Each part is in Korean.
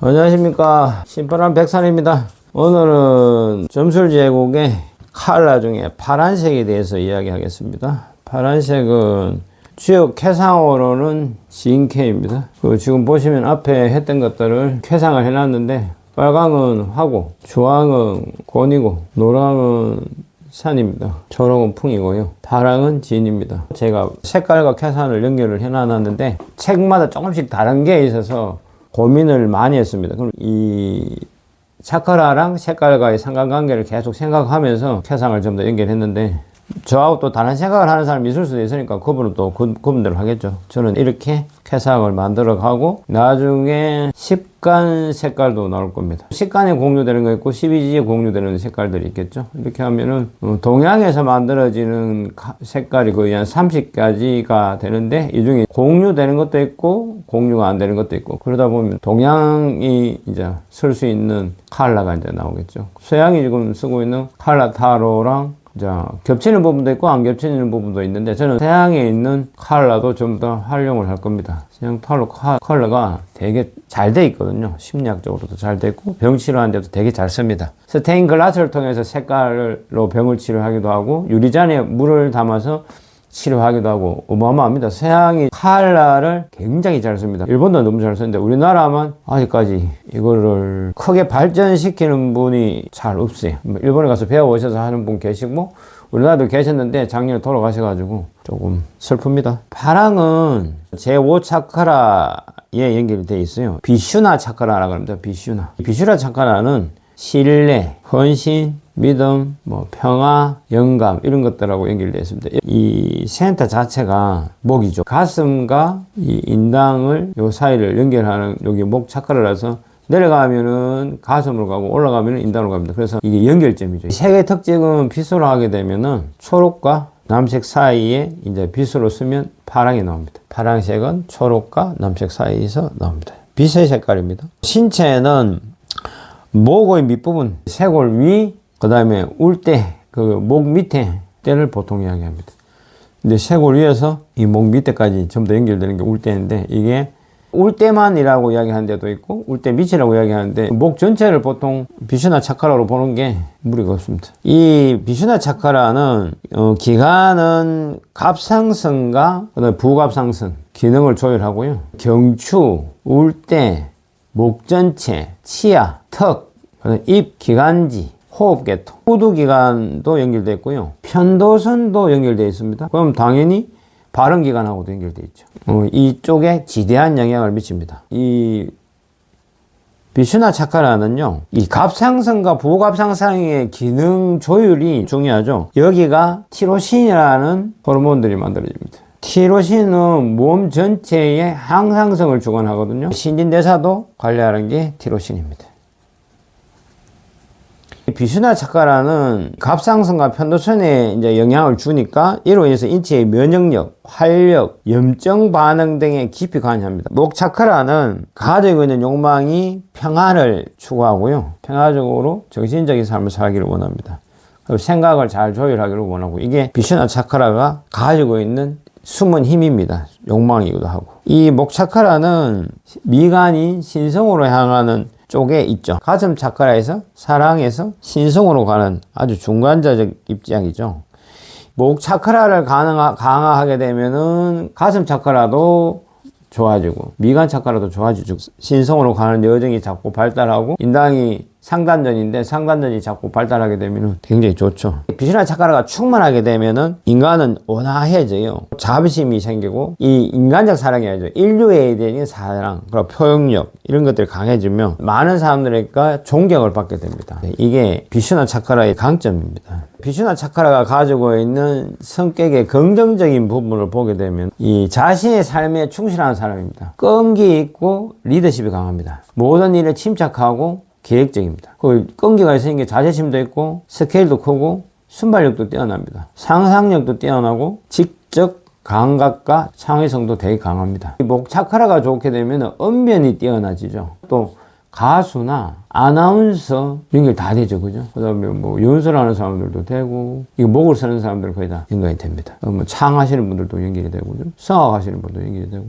안녕하십니까. 심플한 백산입니다. 오늘은 점술제국의 컬러 중에 파란색에 대해서 이야기하겠습니다. 파란색은 주요 쾌상으로는 진캐입니다. 지금 보시면 앞에 했던 것들을 쾌상을 해놨는데, 빨강은 화고, 주황은 곤이고, 노랑은 산입니다. 초록은 풍이고요. 파랑은 진입니다. 제가 색깔과 쾌상을 연결을 해놨는데 책마다 조금씩 다른 게 있어서 고민을 많이 했습니다. 그럼 이 차크라랑 색깔과의 상관관계를 계속 생각하면서 쾌상을 좀 더 연결했는데, 저하고 또 다른 생각을 하는 사람이 있을 수도 있으니까 그분은 또 구분대로 하겠죠. 저는 이렇게 쾌상을 만들어 가고, 나중에 십간 색깔도 나올 겁니다. 십간에 공유되는 거 있고 12지에 공유되는 색깔들이 있겠죠. 이렇게 하면은 동양에서 만들어지는 색깔이 거의 한 30가지가 되는데, 이 중에 공유되는 것도 있고 공유가 안 되는 것도 있고, 그러다 보면 동양이 이제 쓸 수 있는 컬러가 이제 나오겠죠. 서양이 지금 쓰고 있는 컬러 타로랑 자, 겹치는 부분도 있고 안 겹치는 부분도 있는데, 저는 서양에 있는 컬러도 좀 더 활용을 할 겁니다. 서양 타로 컬러가 되게 잘 돼 있거든요. 심리학적으로도 잘 돼 있고 병 치료하는데도 되게 잘 씁니다. 스테인 글라스를 통해서 색깔로 병을 치료하기도 하고, 유리잔에 물을 담아서 치료하기도 하고 어마어마합니다. 서양이 컬러를 굉장히 잘 씁니다. 일본도 너무 잘 쓰는데 우리나라만 아직까지 이거를 크게 발전시키는 분이 잘 없어요. 일본에 가서 배워오셔서 하는 분 계시고 우리나라도 계셨는데 작년에 돌아가셔가지고 조금 슬픕니다. 파랑은 제5 차크라에 연결이 되어 있어요. 비슈나 차크라라고 합니다. 비슈나 차크라는 신뢰, 헌신, 믿음, 평화, 영감 이런 것들하고 연결되어 있습니다. 이 센터 자체가 목이죠. 가슴과 이 인당을 요 사이를 연결하는 여기 목 차크라라서 내려가면은 가슴으로 가고 올라가면은 인당으로 갑니다. 그래서 이게 연결점이죠. 색의 특징은 빗으로 하게 되면은 초록과 남색 사이에 이제 빗으로 쓰면 파랑이 나옵니다. 파랑색은 초록과 남색 사이에서 나옵니다. 빛의 색깔입니다. 신체는 목의 밑부분, 쇄골 위, 그 다음에 울대, 목 밑에 때를 보통 이야기합니다. 근데 쇄골 위에서 이 목 밑에까지 전부 다 연결되는 게 울대인데, 이게 울대만이라고 이야기하는 데도 있고 울대 밑이라고 이야기하는데, 목 전체를 보통 비슈나 차크라로 보는 게 무리가 없습니다. 이 비슈나 차크라는 기관은 갑상선과 그다음에 부갑상선 기능을 조율하고요. 경추, 울대, 목 전체, 치아, 턱, 입, 기관지, 호흡계통, 후두기관도 연결되어 있고요. 편도선도 연결되어 있습니다. 그럼 당연히 발음기관하고도 연결되어 있죠. 이쪽에 지대한 영향을 미칩니다. 이 비슈나 차크라는요, 이 갑상선과 부갑상선의 기능 조율이 중요하죠. 여기가 티로신이라는 호르몬들이 만들어집니다. 티로신은 몸 전체의 항상성을 주관하거든요. 신진대사도 관리하는 게 티로신입니다. 비슈나 차크라는 갑상선과 편도선에 이제 영향을 주니까 이로 인해서 인체의 면역력, 활력, 염증 반응 등에 깊이 관여합니다. 목 차크라는 가지고 있는 욕망이 평안을 추구하고요. 평화적으로 정신적인 삶을 살기를 원합니다. 그리고 생각을 잘 조율하기를 원하고, 이게 비슈나 차크라가 가지고 있는 숨은 힘입니다. 욕망이기도 하고. 이 목 차크라는 미간인 신성으로 향하는 쪽에 있죠. 가슴 차크라에서 사랑에서 신성으로 가는 아주 중간자적 입장이죠. 목 차크라를 강화하게 되면은 가슴 차크라도 좋아지고 미간 차크라도 좋아지죠. 신성으로 가는 여정이 자꾸 발달하고, 인당이 상단전인데 상단전이 자꾸 발달하게 되면 굉장히 좋죠. 비슈나 차크라가 충만하게 되면은 인간은 온화해져요. 자비심이 생기고, 이 인간적 사랑이죠. 인류에 대한 사랑, 그리고 표현력 이런 것들이 강해지면 많은 사람들에게 존경을 받게 됩니다. 이게 비슈나 차크라의 강점입니다. 비슈나 차크라가 가지고 있는 성격의 긍정적인 부분을 보게 되면 이 자신의 삶에 충실한 사람입니다. 끈기 있고 리더십이 강합니다. 모든 일에 침착하고 계획적입니다. 끈기가 있으니까 자존심도 있고 스케일도 크고 순발력도 뛰어납니다. 상상력도 뛰어나고 직접 감각과 창의성도 되게 강합니다. 목 차크라가 좋게 되면 언변이 뛰어나지죠. 또 가수나 아나운서 연결 다 되죠, 그죠? 그 다음에 연설하는 사람들도 되고, 이거 목을 쓰는 사람들은 거의 다 연결이 됩니다. 창하시는 분들도 연결이 되고, 성악하시는 분도 연결이 되고,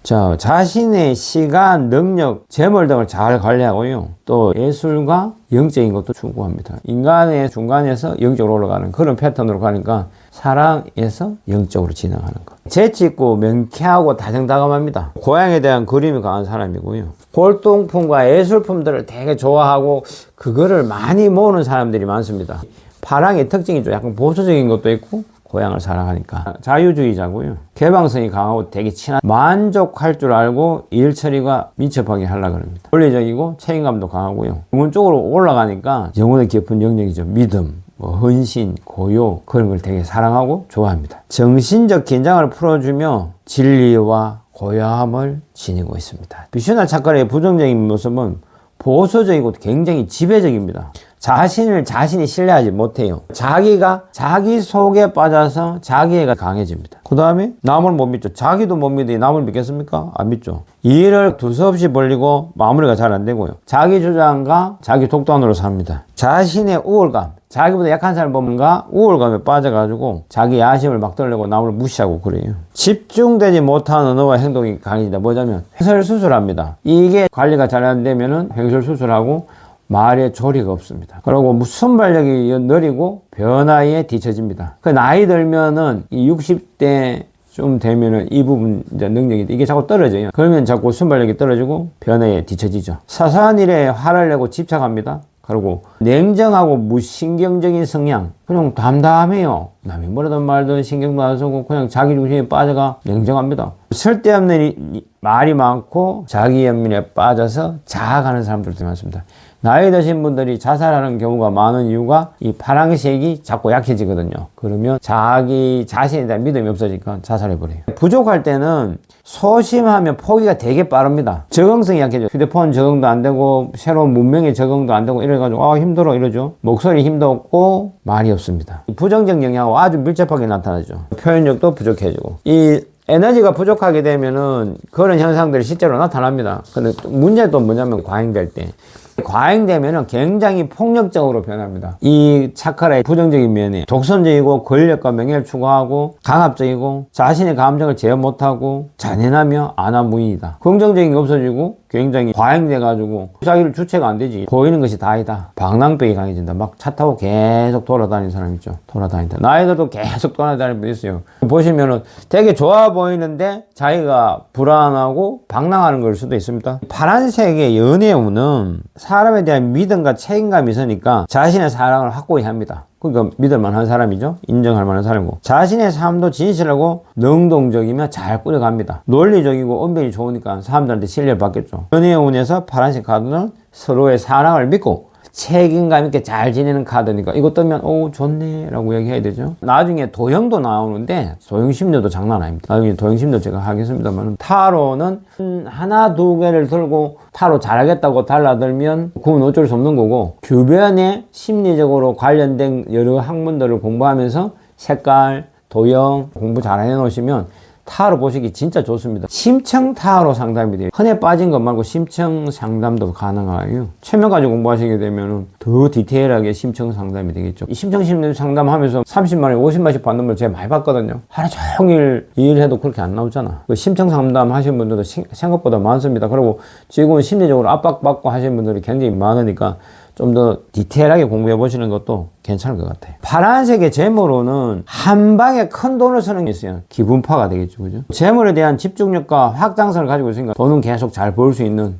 자, 자신의 시간, 능력, 재물 등을 잘 관리하고요. 또 예술과 영적인 것도 추구합니다. 인간의 중간에서 영적으로 올라가는 그런 패턴으로 가니까 사랑에서 영적으로 진행하는 것. 재치있고 명쾌하고 다정다감합니다. 고향에 대한 그림이 강한 사람이고요. 골동품과 예술품들을 되게 좋아하고 그거를 많이 모으는 사람들이 많습니다. 파랑의 특징이 좀 약간 보수적인 것도 있고 고향을 사랑하니까 자유주의자고요. 개방성이 강하고 되게 만족할 줄 알고 일 처리가 민첩하게 하려고 합니다. 논리적이고 책임감도 강하고요. 영혼 쪽으로 올라가니까 영혼의 깊은 영역이죠. 믿음, 헌신, 고요 그런 걸 되게 사랑하고 좋아합니다. 정신적 긴장을 풀어주며 진리와 고요함을 지니고 있습니다. 비슈나 차크라의 부정적인 모습은 보수적이고 굉장히 지배적입니다. 자신이 신뢰하지 못해요. 자기가 자기 속에 빠져서 자기애가 강해집니다. 그 다음에 남을 못 믿죠. 자기도 못 믿으니 남을 믿겠습니까? 안 믿죠. 일을 두서없이 벌리고 마무리가 잘 안 되고요. 자기 주장과 자기 독단으로 삽니다. 자신의 우월감, 자기보다 약한 사람 보면가 우월감에 빠져가지고 자기 야심을 막 드러내고 남을 무시하고 그래요. 집중되지 못한 언어와 행동이 강해진다. 뭐냐면 횡설수설합니다. 이게 관리가 잘 안 되면은 횡설수설하고 말에 조리가 없습니다. 그리고 순발력이 느리고 변화에 뒤처집니다. 그 나이 들면은 이 60대 좀 되면은 이 부분 이제 능력이 이게 자꾸 떨어져요. 그러면 자꾸 순발력이 떨어지고 변화에 뒤처지죠. 사소한 일에 화를 내고 집착합니다. 그리고 냉정하고 무신경적인 성향. 그냥 담담해요. 남이 뭐라든 말든 신경도 안 쓰고 그냥 자기 중심에 빠져가 냉정합니다. 쓸데없는 말이 많고 자기 연민에 빠져서 자아가는 사람들도 많습니다. 나이 드신 분들이 자살하는 경우가 많은 이유가 이 파랑색이 자꾸 약해지거든요. 그러면 자기 자신에 대한 믿음이 없어지니까 자살해버려요. 부족할 때는 소심하면 포기가 되게 빠릅니다. 적응성이 약해져. 휴대폰 적응도 안 되고 새로운 문명에 적응도 안 되고 이래가지고 힘들어 이러죠. 목소리 힘도 없고 말이 없습니다. 부정적 영향하고 아주 밀접하게 나타나죠. 표현력도 부족해지고 이 에너지가 부족하게 되면은 그런 현상들이 실제로 나타납니다. 근데 문제도 뭐냐면 과잉될 때. 과잉되면은 굉장히 폭력적으로 변합니다. 이 차크라의 부정적인 면이 독선적이고 권력과 명예를 추구하고 강압적이고 자신의 감정을 제어 못하고 잔인하며 안하무인이다. 긍정적인 게 없어지고 굉장히 과잉돼가지고 자기를 주체가 안 되지. 보이는 것이 다이다. 방랑병이 강해진다. 막 차 타고 계속 돌아다니는 사람 있죠. 돌아다닌다. 나이들도 계속 돌아다니는 분 있어요. 보시면은 되게 좋아 보이는데 자기가 불안하고 방랑하는 걸 수도 있습니다. 파란색의 연애의 운은 사람에 대한 믿음과 책임감이 있으니까 자신의 사랑을 확고히 합니다. 그러니까 믿을 만한 사람이죠. 인정할 만한 사람이고 자신의 삶도 진실하고 능동적이며 잘 꾸려갑니다. 논리적이고 언변이 좋으니까 사람들한테 신뢰를 받겠죠. 연애의 운에서 파란색 카드는 서로의 사랑을 믿고 책임감 있게 잘 지내는 카드니까 이거 뜨면 좋네 라고 얘기해야 되죠. 나중에 도형도 나오는데 도형심리도 장난 아닙니다. 나중에 도형심리 제가 하겠습니다만 타로는 하나 두 개를 들고 타로 잘하겠다고 달라들면 그건 어쩔 수 없는 거고 주변에 심리적으로 관련된 여러 학문들을 공부하면서 색깔, 도형 공부 잘 해놓으시면 타로 보시기 진짜 좋습니다. 심층 타로 상담이 돼요. 흔해 빠진 것 말고 심층 상담도 가능하고요. 최면까지 공부하시게 되면 더 디테일하게 심층 상담이 되겠죠. 이 심층 심리 상담하면서 30만원, 50만원씩 받는 걸 제가 많이 봤거든요. 하루 종일 일해도 그렇게 안 나오잖아. 그 심층 상담 하시는 분들도 생각보다 많습니다. 그리고 지금은 심리적으로 압박받고 하시는 분들이 굉장히 많으니까 좀 더 디테일하게 공부해 보시는 것도 괜찮을 것 같아요. 파란색의 재물로는 한 방에 큰 돈을 쓰는 게 있어요. 기분파가 되겠죠, 그죠? 재물에 대한 집중력과 확장성을 가지고 있으니까 돈은 계속 잘 벌 수 있는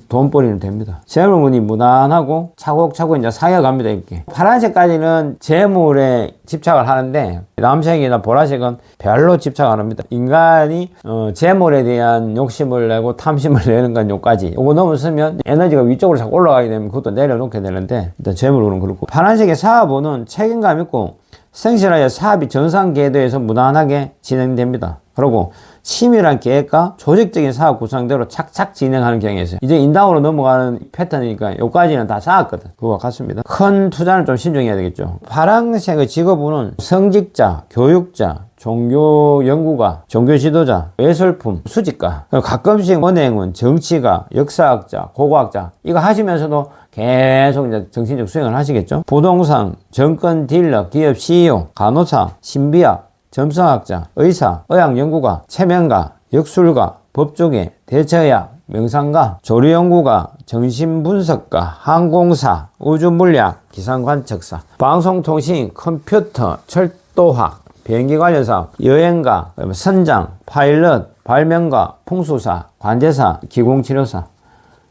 돈벌이는 됩니다. 재물운이 무난하고 차곡차곡 이제 쌓여갑니다, 이렇게. 파란색까지는 재물에 집착을 하는데 남색이나 보라색은 별로 집착 안 합니다. 인간이 재물에 대한 욕심을 내고 탐심을 내는 건 요까지. 요거 넘어서면 에너지가 위쪽으로 자꾸 올라가게 되면 그것도 내려놓게 되는데 일단 재물운은 그렇고 파란색의 사업은 책임감 있고 성실하게 사업이 정상 궤도에서 무난하게 진행됩니다. 그리고 치밀한 계획과 조직적인 사업 구상대로 착착 진행하는 경향이 있어요. 이제 인당으로 넘어가는 패턴이니까 여기까지는 다 쌓았거든. 그거와 같습니다. 큰 투자는 좀 신중해야 되겠죠. 파란색의 직업은 성직자, 교육자, 종교 연구가, 종교 지도자, 예술품, 수집가, 가끔씩 은행은 정치가, 역사학자, 고고학자 이거 하시면서도 계속 이제 정신적 수행을 하시겠죠. 부동산, 정권 딜러, 기업 CEO, 간호사, 신비학, 점성학자, 의사, 의학연구가, 체면가, 역술가, 법조계, 대처의학, 명상가, 조류연구가, 정신분석가, 항공사, 우주물리학, 기상관측사, 방송통신, 컴퓨터, 철도학, 비행기 관련 사업, 여행가, 선장, 파일럿, 발명가, 풍수사, 관제사, 기공치료사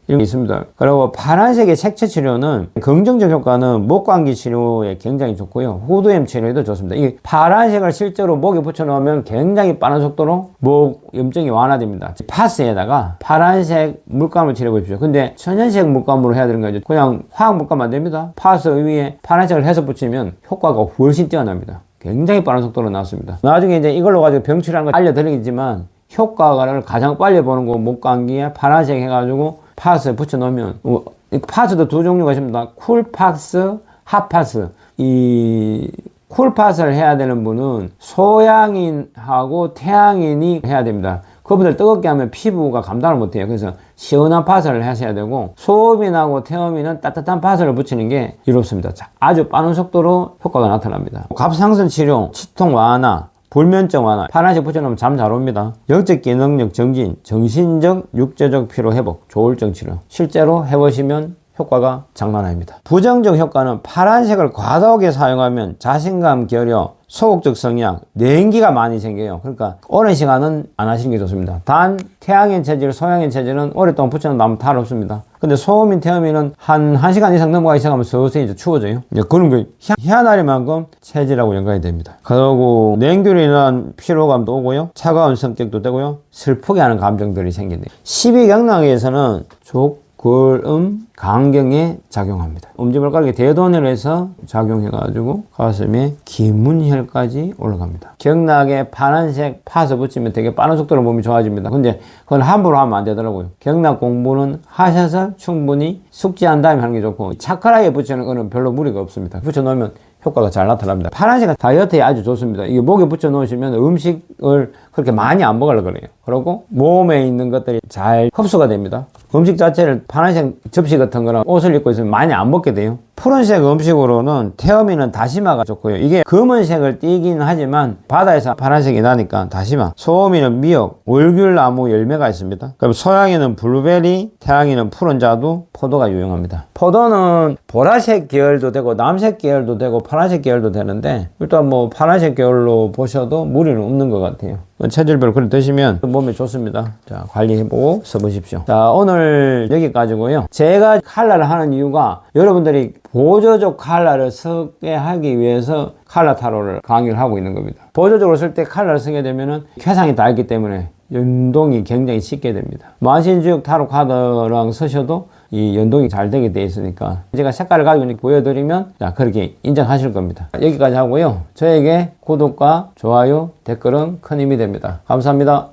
이런 게 있습니다. 그리고 파란색의 색채 치료는 긍정적 효과는 목감기 치료에 굉장히 좋고요. 후두염 치료에도 좋습니다. 이 파란색을 실제로 목에 붙여 놓으면 굉장히 빠른 속도로 목 염증이 완화됩니다. 파스에다가 파란색 물감을 칠해 보십시오. 근데 천연색 물감으로 해야 되는 거죠. 그냥 화학 물감 안 됩니다. 파스 위에 파란색을 해서 붙이면 효과가 훨씬 뛰어납니다. 굉장히 빠른 속도로 나왔습니다. 나중에 이제 이걸로 가지고 병치료하는 걸 알려드리겠지만 효과를 가장 빨리 보는 거 목감기에 파란색 해가지고 파스에 붙여 놓으면 파스도 두 종류가 있습니다. 쿨파스, 핫파스. 이 쿨파스를 해야 되는 분은 소양인하고 태양인이 해야 됩니다. 그분들 뜨겁게 하면 피부가 감당을 못해요. 그래서 시원한 파스를 하셔야 되고 소음인하고 태음인은 따뜻한 파스를 붙이는 게 이롭습니다. 아주 빠른 속도로 효과가 나타납니다. 갑상선 치료, 치통 완화, 불면증 완화, 파란색 붙여놓으면 잠 잘 옵니다. 영적 기능력 정진, 정신적, 육체적 피로 회복, 조울증 치료. 실제로 해보시면 효과가 장난 아닙니다. 부정적 효과는 파란색을 과도하게 사용하면 자신감 결여, 소극적 성향, 냉기가 많이 생겨요. 그러니까 오랜 시간은 안 하시는 게 좋습니다. 단 태양인 체질, 소양인 체질은 오랫동안 붙여놓으면 탈 없습니다. 근데 소음인, 태음인은 한 1시간 이상 넘어가기 시작하면 서서히 이제 추워져요. 이제 그런 게 희한하리만큼 체질하고 연관이 됩니다. 그리고 냉기로 인한 피로감도 오고요. 차가운 성격도 되고요. 슬프게 하는 감정들이 생긴대요. 12경락에서는 골음, 강경에 작용합니다. 엄지발가락에 대돈을 해서 작용해가지고 가슴에 기문혈까지 올라갑니다. 경락에 파란색 파서 붙이면 되게 빠른 속도로 몸이 좋아집니다. 근데 그건 함부로 하면 안 되더라고요. 경락 공부는 하셔서 충분히 숙지한 다음에 하는 게 좋고 차크라에 붙이는 거는 별로 무리가 없습니다. 붙여놓으면 효과가 잘 나타납니다. 파란색은 다이어트에 아주 좋습니다. 이게 목에 붙여 놓으시면 음식을 그렇게 많이 안 먹으려고 그래요. 그리고 몸에 있는 것들이 잘 흡수가 됩니다. 음식 자체를 파란색 접시 같은 거나 옷을 입고 있으면 많이 안 먹게 돼요. 푸른색 음식으로는 태음인은 다시마가 좋고요. 이게 검은색을 띠긴 하지만 바다에서 파란색이 나니까 다시마. 소음인은 미역, 올귤나무 열매가 있습니다. 그럼 소양인은 블루베리, 태양인은 푸른 자두, 포도가 유용합니다. 포도는 보라색 계열도 되고 남색 계열도 되고 파란색 계열도 되는데 일단 뭐 파란색 계열로 보셔도 무리는 없는 것 같아요. 체질별로 그렇게 드시면 몸에 좋습니다. 자, 관리해보고 써보십시오. 자, 오늘 여기까지고요. 제가 칼라를 하는 이유가 여러분들이 보조적 칼라를 쓰게 하기 위해서 칼라 타로를 강의를 하고 있는 겁니다. 보조적으로 쓸 때 칼라를 쓰게 되면은 쾌상이 다 있기 때문에 연동이 굉장히 쉽게 됩니다. 만신지옥 타로 카드랑 쓰셔도 이 연동이 잘 되게 돼 있으니까 제가 색깔을 가지고 이렇게 보여드리면 자, 그렇게 인정하실 겁니다. 여기까지 하고요. 저에게 구독과 좋아요, 댓글은 큰 힘이 됩니다. 감사합니다.